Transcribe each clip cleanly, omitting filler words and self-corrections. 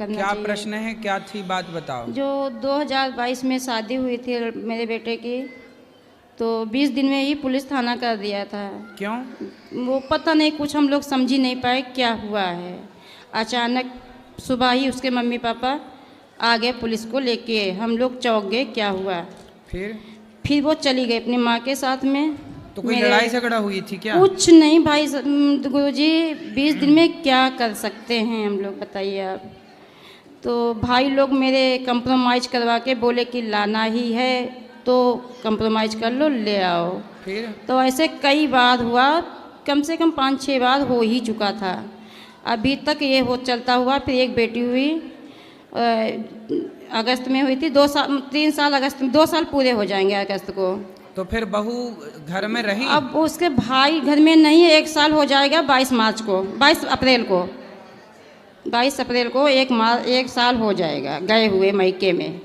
करना क्या चाहिए। प्रश्न है, क्या थी बात बताओ। जो 2022 में शादी हुई थी मेरे बेटे की, तो 20 दिन में ही पुलिस थाना कर दिया था। क्यों? वो पता नहीं, कुछ हम लोग समझ ही नहीं पाए क्या हुआ है। अचानक सुबह ही उसके मम्मी पापा आ गए पुलिस को लेके, हम लोग चौंक गए क्या हुआ। फिर वो चली गई अपनी माँ के साथ में। तो कोई लड़ाई झगड़ा हुई थी क्या? कुछ नहीं भाई गुरुजी, 20 दिन में क्या कर सकते हैं हम लोग, बताइए आप। तो भाई लोग मेरे कंप्रोमाइज़ करवा के बोले कि लाना ही है तो कंप्रोमाइज़ कर लो, ले आओ। फिर तो ऐसे कई बार हुआ, कम से कम 5-6 बार हो ही चुका था। अभी तक ये हो चलता हुआ। फिर एक बेटी हुई अगस्त में हुई थी, 3 साल अगस्त में, 2 साल पूरे हो जाएंगे अगस्त को। तो फिर बहू घर में रही? अब उसके भाई घर में नहीं है, 1 साल हो जाएगा 22 मार्च को, 22 अप्रैल को, 22 अप्रैल को 1 साल हो जाएगा गए हुए मायके में।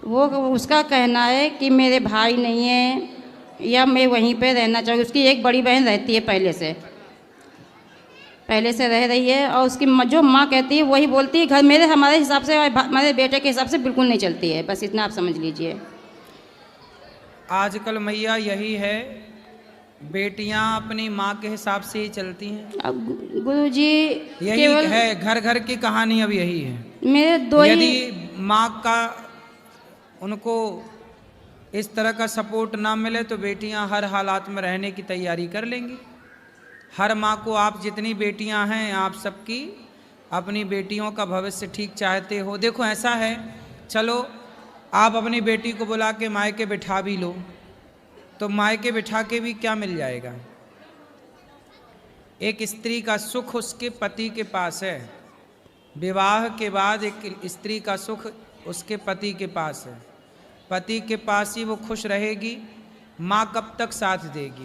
वो उसका कहना है कि मेरे भाई नहीं है या मैं वहीं पे रहना चाहूँगी। उसकी एक बड़ी बहन रहती है, पहले से रह रही है, और उसकी जो माँ कहती है वही बोलती है। घर मेरे हमारे हिसाब से, हमारे बेटे के हिसाब से बिल्कुल नहीं चलती है। बस इतना आप समझ लीजिए। आजकल मैया यही है, बेटियां अपनी माँ के हिसाब से ही चलती हैं। अब गुरुजी यही है, घर घर की कहानी अब यही है। मेरे दो यदि ही माँ का उनको इस तरह का सपोर्ट ना मिले तो बेटियां हर हालात में रहने की तैयारी कर लेंगी। हर माँ को, आप जितनी बेटियां हैं आप सबकी अपनी बेटियों का भविष्य ठीक चाहते हो। देखो ऐसा है, चलो आप अपनी बेटी को बुला के मायके बिठा भी लो, तो मायके बिठा के भी क्या मिल जाएगा? एक स्त्री का सुख उसके पति के पास है, विवाह के बाद एक स्त्री का सुख उसके पति के पास है। पति के पास ही वो खुश रहेगी, माँ कब तक साथ देगी?